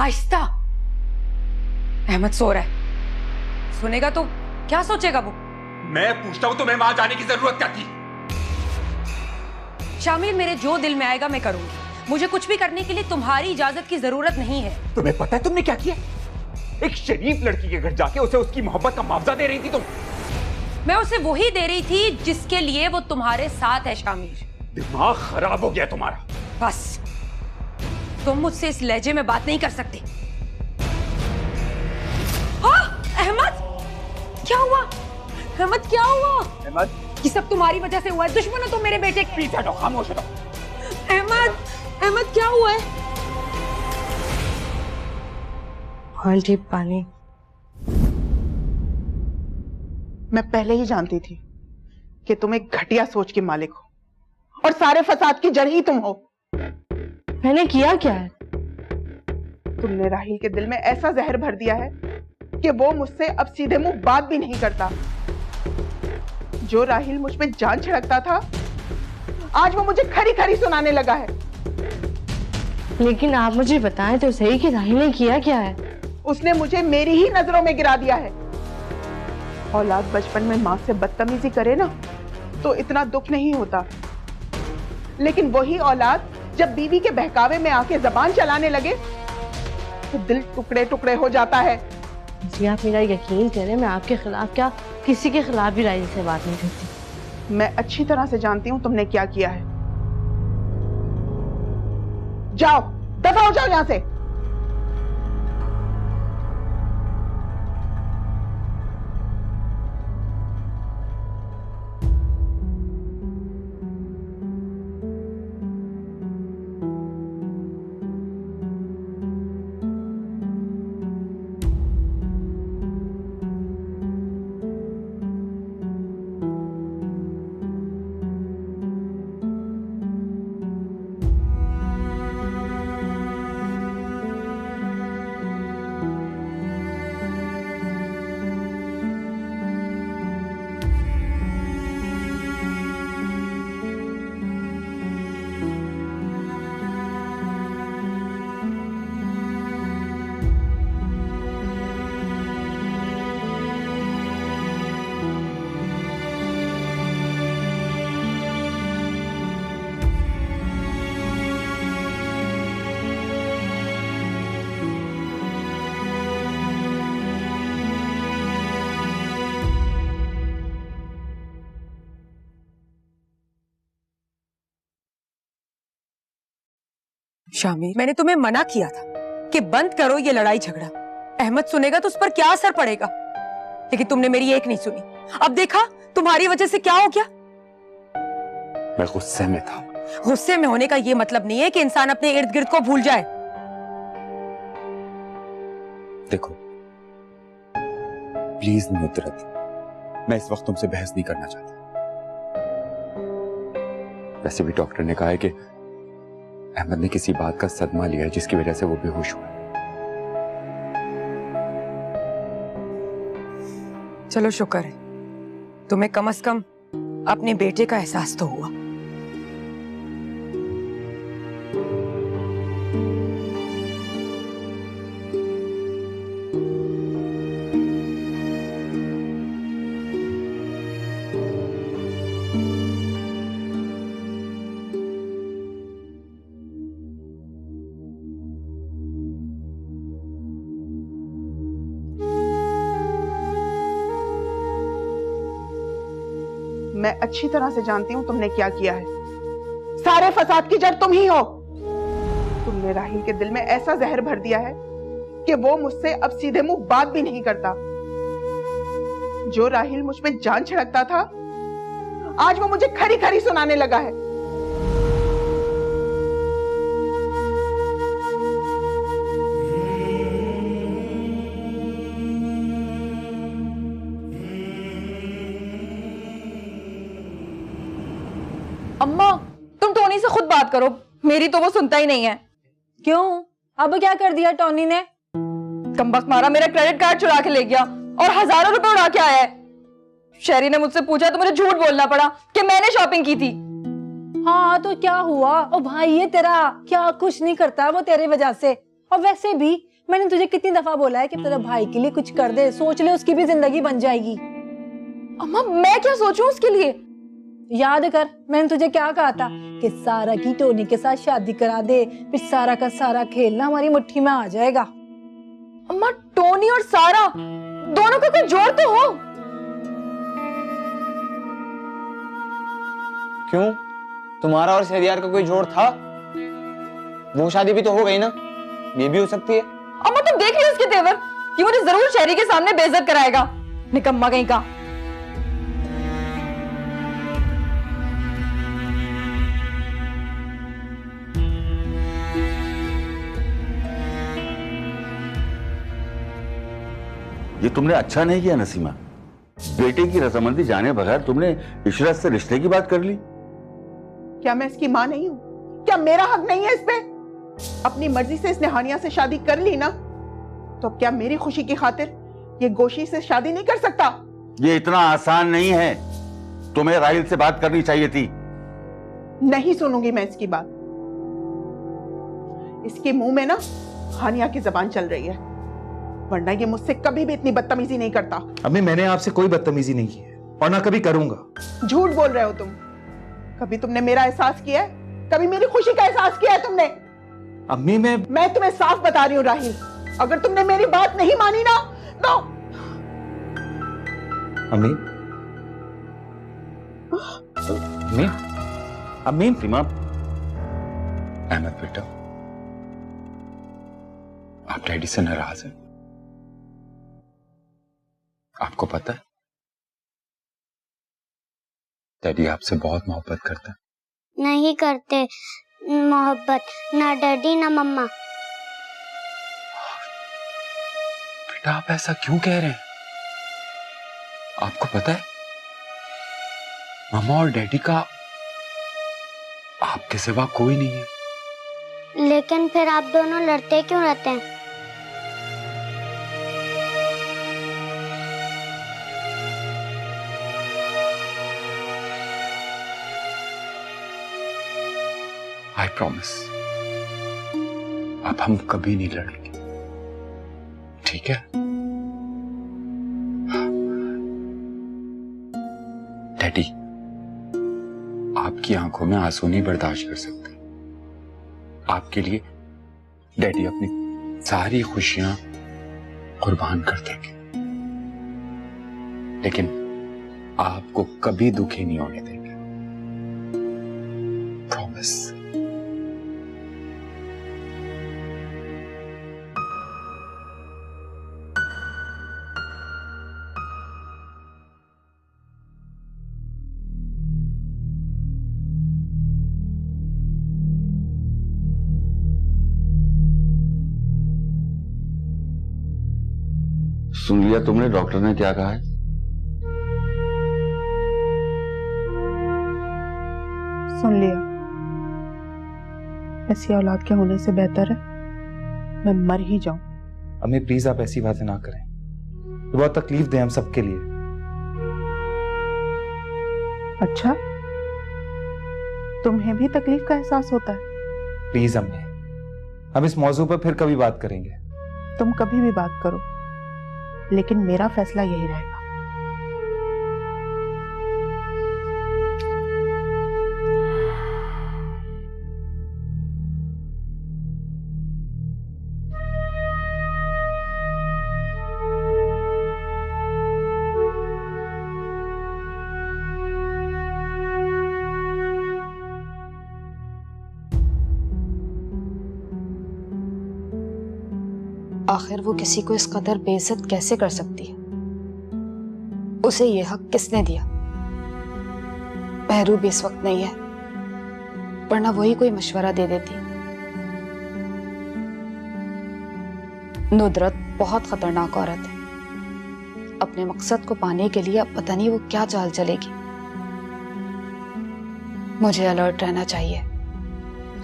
आहिस्ता। अहमद सो रहा है, सुनेगा तो क्या सोचेगा वो? मैं पूछता हूं तुम्हें वहां जाने की जरूरत क्या थी? शामिर, मेरे जो दिल में आएगा मैं करूंगी। मुझे कुछ भी करने के लिए तुम्हारी इजाजत की जरूरत नहीं है। तुम्हें पता है तुमने क्या किया? एक शरीफ लड़की के घर जाके उसे उसकी मोहब्बत का मुआवजा दे रही थी तुम। मैं उसे वही दे रही थी जिसके लिए वो तुम्हारे साथ है। शामिर, दिमाग खराब हो गया तुम्हारा। बस, तुम मुझसे इस लहजे में बात नहीं कर सकते। हाँ, अहमद, क्या हुआ? अहमद, क्या हुआ? अहमद, ये सब तुम्हारी वजह से हुआ है। दुश्मन हो तुम मेरे बेटे के। पीछे हटो, खामोश हो। अहमद, अहमद, क्या हुआ है? आंटी, पानी। मैं पहले ही जानती थी कि तुम एक घटिया सोच के मालिक हो और सारे फसाद की जड़ ही तुम हो। मैंने किया क्या है? तुमने राहिल के दिल में ऐसा जहर भर दिया है कि वो मुझसे अब सीधे मुंह बात भी नहीं करता। जो राहिल मुझ पे जान छिड़कता था, आज वो मुझे खरी खरी सुनाने लगा है। लेकिन आप मुझे बताएं तो सही कि राहिल ने किया क्या है? उसने मुझे मेरी ही नजरों में गिरा दिया है। औलाद बचपन में मां से बदतमीजी करे ना तो इतना दुख नहीं होता, लेकिन वही औलाद जब बीवी के बहकावे में आके जबान चलाने लगे तो दिल टुकड़े टुकड़े हो जाता है। जी, आप मेरा यकीन करें, मैं आपके खिलाफ क्या किसी के खिलाफ भी राहिल से बात नहीं करती। मैं अच्छी तरह से जानती हूं तुमने क्या किया है। जाओ, दफा हो जाओ यहां से। शामिर, मैंने तुम्हें मना किया था कि बंद करो ये लड़ाई झगड़ा। अहमद सुनेगा तो उस पर क्या असर पड़ेगा, लेकिन तुमने मेरी एक नहीं सुनी। अब देखा, तुम्हारी वजह से क्या हो गया। मैं गुस्से में था। गुस्से में होने का ये मतलब नहीं है कि इंसान अपने इर्द गिर्द को भूल जाए। देखो प्लीज नुसरत, मैं इस वक्त तुमसे बहस नहीं करना चाहता। वैसे भी डॉक्टर ने कहा है कि अहमद ने किसी बात का सदमा लिया है जिसकी वजह से वो बेहोश हुआ। चलो शुक्र है, तुम्हें कम से कम अपने बेटे का एहसास तो हुआ। मैं अच्छी तरह से जानती हूं तुमने क्या किया है। सारे फसाद की जड़ तुम ही हो। तुमने राहिल के दिल में ऐसा जहर भर दिया है कि वो मुझसे अब सीधे मुंह बात भी नहीं करता। जो राहिल मुझ पे जान छिड़कता था, आज वो मुझे खरी खरी सुनाने लगा है। अम्मा, तुम टोनी से खुद बात करो, मेरी तो वो सुनता ही नहीं है। क्यों? अब क्या कर दिया टोनी ने? कमबख्त मारा, मेरा क्रेडिट कार्ड चुरा के ले गया और हजारों रुपए उड़ा के आया है। शेरी ने मुझसे पूछा तो मुझे झूठ बोलना पड़ा कि मैंने शॉपिंग की थी। हाँ तो क्या हुआ? ओ भाई, ये तेरा क्या कुछ नहीं करता वो तेरे वजह से। और वैसे भी मैंने तुझे कितनी दफा बोला है कि तेरे भाई के लिए कुछ कर दे, सोच ले, उसकी भी जिंदगी बन जाएगी। अम्मा मैं क्या सोचूं उसके लिए? याद कर मैंने तुझे क्या कहा था कि सारा की टोनी के साथ शादी करा दे, फिर सारा का सारा खेलना हमारी मुट्ठी में आ जाएगा। अम्मा टोनी और सारा दोनों का कोई जोड़ तो हो। क्यों, तुम्हारा और शहरियार का कोई जोड़ था? वो शादी भी तो हो गई ना, ये भी हो सकती है। अम्मा तुम देख रही हो उसके तेवर, ये मुझे जरूर शहरी के सामने बेइज्जत कराएगा, निकम्मा कहीं का। ये तुमने अच्छा नहीं किया नसीमा। बेटे की रजामंदी जाने बगैर तुमने इशरत से रिश्ते की बात कर ली। क्या मैं इसकी मां नहीं हूं? क्या मेरा हक नहीं है इस पे? अपनी मर्जी से इसने हानिया से शादी कर ली ना, तो अब क्या मेरी खुशी की खातिर ये गोशी से शादी नहीं कर सकता? ये इतना आसान नहीं है, तुम्हें राहिल से बात करनी चाहिए थी। नहीं सुनूंगी मैं इसकी बात। इसके मुंह में ना हानिया की जबान चल रही है, वरना ये मुझसे कभी भी इतनी बदतमीजी नहीं करता। अम्मी मैंने आपसे कोई बदतमीजी नहीं की है और ना कभी करूंगा। झूठ बोल रहे हो तुम। कभी तुमने मेरा एहसास किया है? कभी मेरी खुशी का एहसास किया है तुमने? अम्मी मैं तुम्हें साफ बता रही हूँ राहिल, अगर तुमने मेरी बात नहीं मानी ना तो अम्मी अम्मी अम्मी सीमा, अहमद बेटा, आप डैडी से नाराज हैं? आपको पता है डैडी आपसे बहुत मोहब्बत करते हैं। नहीं करते मोहब्बत, ना डैडी ना मम्मा। बेटा आप ऐसा क्यों कह रहे हैं? आपको पता है मामा और डैडी का आपके सिवा कोई नहीं है। लेकिन फिर आप दोनों लड़ते क्यों रहते हैं? आई प्रॉमिस अब हम कभी नहीं लड़ेंगे, ठीक है? डैडी आपकी आंखों में आंसू नहीं बर्दाश्त कर सकते। आपके लिए डैडी अपनी सारी खुशियां कुर्बान कर देंगे, लेकिन आपको कभी दुखी नहीं होने देंगे, प्रॉमिस। सुन लिया तुमने डॉक्टर ने क्या कहा है? सुन लिया। ऐसी औलाद के होने से बेहतर है मैं मर ही जाऊं। अम्मी प्लीज आप ऐसी बातें ना करें, ये बहुत तकलीफ दे हम सबके लिए। अच्छा, तुम्हें भी तकलीफ का एहसास होता है? प्लीज अम्मी, हम इस मौजू पर फिर कभी बात करेंगे। तुम कभी भी बात करो, लेकिन मेरा फैसला यही रहेगा। आखिर वो किसी को इस कदर बेइज्जत कैसे कर सकती है? उसे ये हक किसने दिया? बहरू भी इस वक्त नहीं है, वरना वही कोई मशवरा दे देती। नुदरत बहुत खतरनाक औरत है, अपने मकसद को पाने के लिए अब पता नहीं वो क्या चाल चलेगी। मुझे अलर्ट रहना चाहिए।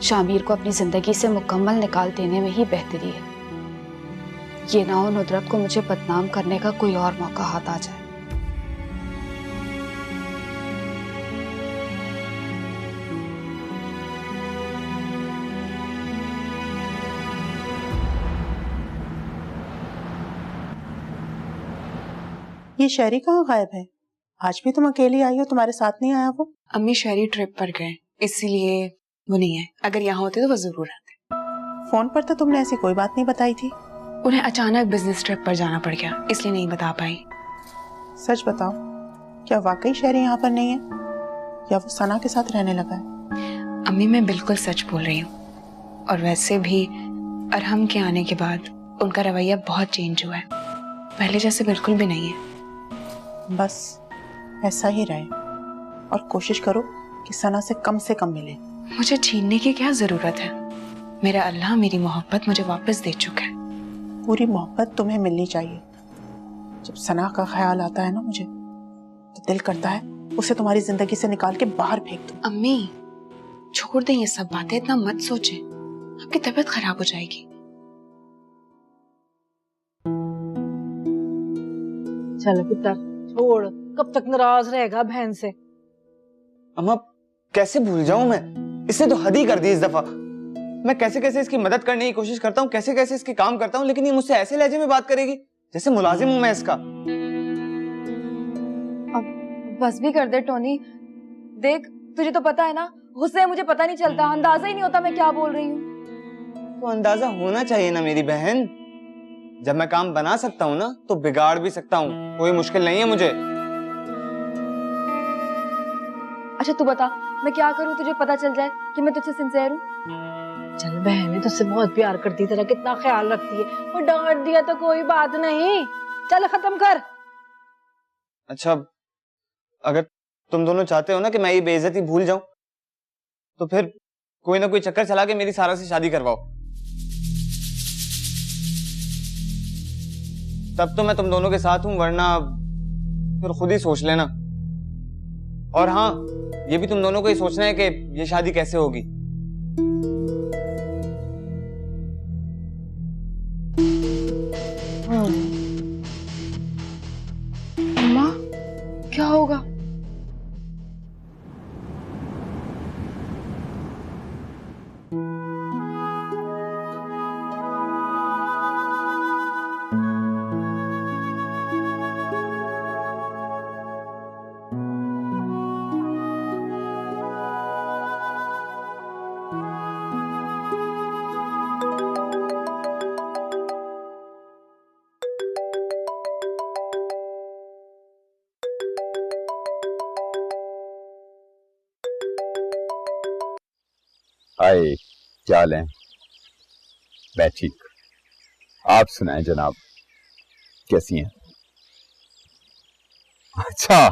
शामिर को अपनी जिंदगी से मुकम्मल निकाल देने में ही बेहतरी है। ये ना हो नुदरत को मुझे बदनाम करने का कोई और मौका हाथ आ जाए। ये शहरी कहाँ गायब है? आज भी तुम अकेली आई हो, तुम्हारे साथ नहीं आया वो? अम्मी शहरी ट्रिप पर गए, इसीलिए वो नहीं है। अगर यहाँ होते तो वो जरूर आते। फोन पर तो तुमने ऐसी कोई बात नहीं बताई थी। उन्हें अचानक बिजनेस ट्रिप पर जाना पड़ गया, इसलिए नहीं बता पाई। सच बताओ, क्या वाकई शहरी यहाँ पर नहीं है या वो सना के साथ रहने लगा है? अम्मी मैं बिल्कुल सच बोल रही हूँ। और वैसे भी अरहम के आने के बाद उनका रवैया बहुत चेंज हुआ है, पहले जैसे बिल्कुल भी नहीं है। बस ऐसा ही रहे और कोशिश करो कि सना से कम मिले। मुझे छीनने की क्या जरूरत है? मेरा अल्लाह मेरी मोहब्बत मुझे वापस दे चुका है। पूरी मोहब्बत तुम्हें मिलनी चाहिए। जब सना का ख्याल आता है ना मुझे, तो दिल करता है उसे तुम्हारी जिंदगी से निकाल के बाहर फेंक दूं। अम्मी छोड़ दें ये सब बातें, इतना मत सोचें, आपकी तबीयत खराब हो जाएगी। चलो पुत्र छोड़, कब तक नाराज रहेगा बहन से? अम्मा कैसे भूल जाऊं मैं? इसने तो हद ही कर दी इस दफा। मैं कैसे कैसे इसकी मदद करने की कोशिश करता हूँ, कैसे कैसे इसके काम करता हूँ, लेकिन ये मुझसे ऐसे लहजे में बात करेगी जैसे मुलाजिम हूं मैं इसका। अब बस भी कर दे टोनी। देख तुझे तो पता है ना, गुस्से में मुझे पता नहीं चलता, अंदाजा ही नहीं होता मैं क्या बोल रही हूँ। तो अंदाजा होना चाहिए ना मेरी बहन। जब मैं काम बना सकता हूँ ना तो बिगाड़ भी सकता हूँ, कोई मुश्किल नहीं है मुझे। अच्छा तू बता मैं क्या करूँ तुझे पता चल जाए कि मैं तुझसे सिंसियर हूँ? चल बहन है तुझसे बहुत प्यार करती, तेरा कितना ख्याल रखती है, वो डांट दिया तो कोई बात नहीं, चल खत्म कर। अच्छा अगर तुम दोनों चाहते हो ना कि मैं ये बेइज्जती भूल जाऊं, तो फिर कोई ना कोई चक्कर चला के मेरी सारा से शादी करवाओ। तब तो मैं तुम दोनों के साथ हूं, वरना फिर खुद ही सोच लेना। और हाँ, ये भी तुम दोनों को ही सोचना है कि ये शादी कैसे होगी। अम्मा क्या होगा? हाय, क्या हाल है? मैं ठीक। आप सुनाएं जनाब, कैसी हैं? अच्छा,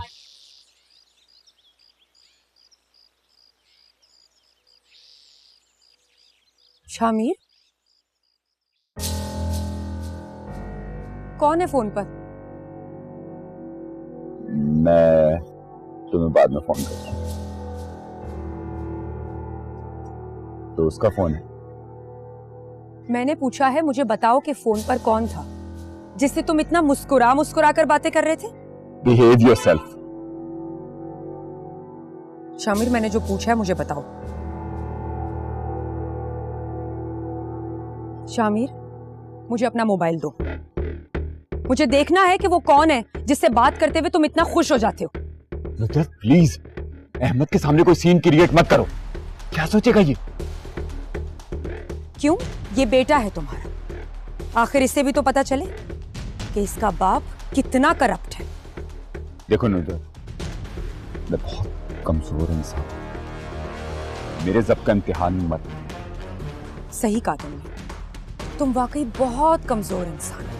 शामिर कौन है फोन पर? मैं तुम्हें बाद में फोन करता हूँ। तो उसका फोन है। मैंने पूछा है, मुझे बताओ कि फोन पर कौन था जिससे तुम इतना मुस्कुरा मुस्कुरा कर बातें कर रहे थे? Behave yourself. शामिर मैंने जो पूछा है मुझे बताओ। शामिर मुझे अपना मोबाइल दो, मुझे देखना है कि वो कौन है जिससे बात करते हुए तुम इतना खुश हो जाते हो। नुसरत प्लीज अहमद के सामने कोई सीन क्रिएट मत करो, क्या सोचेगा ये? क्यों? ये बेटा है तुम्हारा, आखिर इससे भी तो पता चले कि इसका बाप कितना करप्ट है। देखो नुसरत, मैं बहुत कमजोर इंसान हूं, मेरे जब्त का इम्तिहान मत। सही कहा तुमने, तुम वाकई बहुत कमजोर इंसान हो।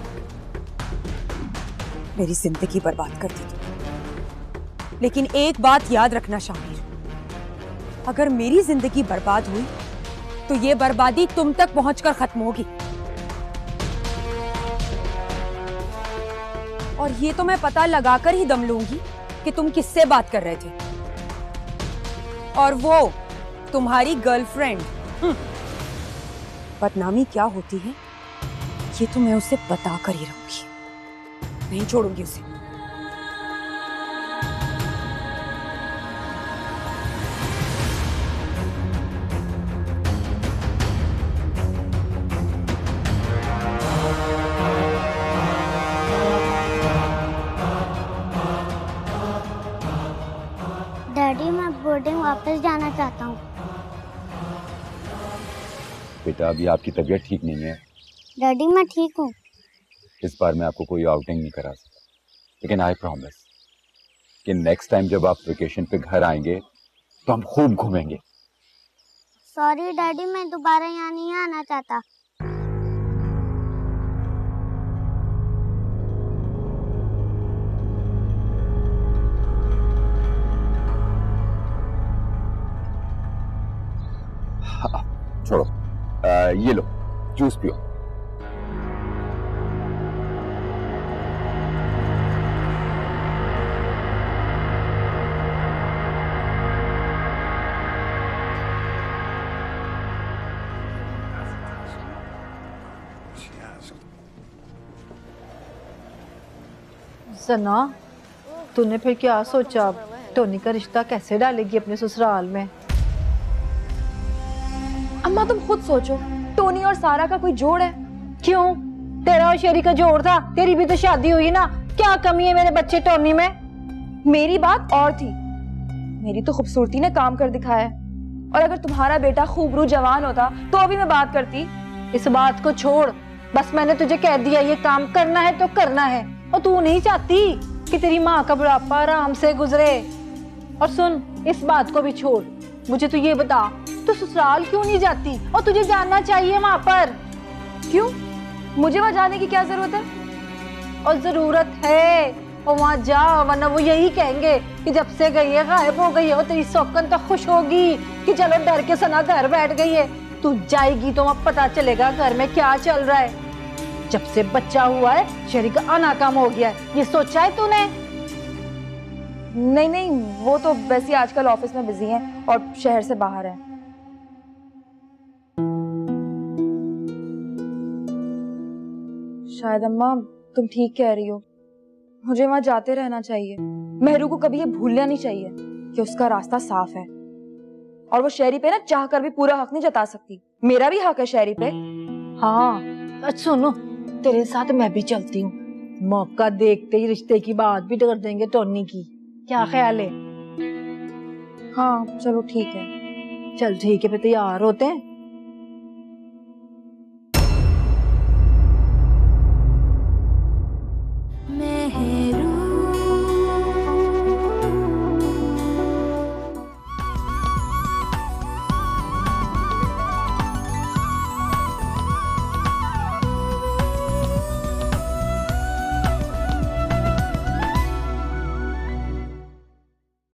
मेरी जिंदगी बर्बाद कर दी तुमने। लेकिन एक बात याद रखना शामिर, अगर मेरी जिंदगी बर्बाद हुई तो ये बर्बादी तुम तक पहुंचकर खत्म होगी। और ये तो मैं पता लगाकर ही दम लूंगी कि तुम किससे बात कर रहे थे, और वो तुम्हारी गर्लफ्रेंड। बदनामी क्या होती है ये तो मैं उसे बता कर ही रहूंगी, नहीं छोड़ूंगी उसे। घर जाना चाहता हूँ। बेटा अभी आपकी तबीयत ठीक नहीं है, डैडी मैं ठीक हूँ। इस बार मैं आपको कोई आउटिंग नहीं करा सकता, लेकिन आई प्रॉमिस कि नेक्स्ट टाइम जब आप वेकेशन पे घर आएंगे तो हम खूब घूमेंगे। सॉरी डैडी, मैं दोबारा यहाँ नहीं आना चाहता। छोड़ो, ये लो जूस पियो। सना, तूने फिर क्या सोचा? अब टोनी का रिश्ता कैसे डालेगी अपने ससुराल में? अम्मा तुम खुद सोचो, टोनी और सारा का कोई जोड़ है? क्यों? तेरा और शेरी का जोड़ था, तेरी भी तो शादी हुई ना। क्या कमी है मेरे बच्चे टोनी में? मेरी बात और थी, मेरी तो खूबसूरती ने काम कर दिखाया है। और अगर तुम्हारा बेटा खूबरू जवान होता तो अभी मैं बात करती। इस बात को छोड़, बस मैंने तुझे कह दिया ये काम करना है तो करना है। और तू नहीं चाहती कि तेरी माँ का बुढ़ापा आराम से गुजरे। और सुन, इस बात को भी छोड़, मुझे तू ये बता, तू ससुराल क्यों नहीं जाती? और तुझे जानना चाहिए वहां पर। क्यों? मुझे वहां जाने की क्या जरूरत है? और जरूरत है, और वहां जा, वरना वो यही कहेंगे कि जब से गई है गायब हो गई है। और तेरी सौकन तो खुश होगी कि चलो डर के सना घर बैठ गई है। तू जाएगी तो वहां पता चलेगा घर में क्या चल रहा है। जब से बच्चा हुआ है शेरी का आना काम हो गया है, ये सोचा है तूने? नहीं नहीं, वो तो वैसे ही आजकल ऑफिस में बिजी हैं और शहर से बाहर हैं। शायद अम्मा तुम ठीक कह रही हो, मुझे वहां जाते रहना चाहिए। मेहरू को कभी ये भूलना नहीं चाहिए कि उसका रास्ता साफ है। और वो शेरी पे ना चाह कर भी पूरा हक नहीं जता सकती। मेरा भी हक है शेरी पे। हाँ, अच्छा सुनो, तेरे साथ मैं भी चलती हूँ। मौका देखते ही रिश्ते की बात भी कर देंगे टोनी की। क्या ख्याल है? हाँ चलो ठीक है। चल ठीक है, फिर तैयार होते हैं।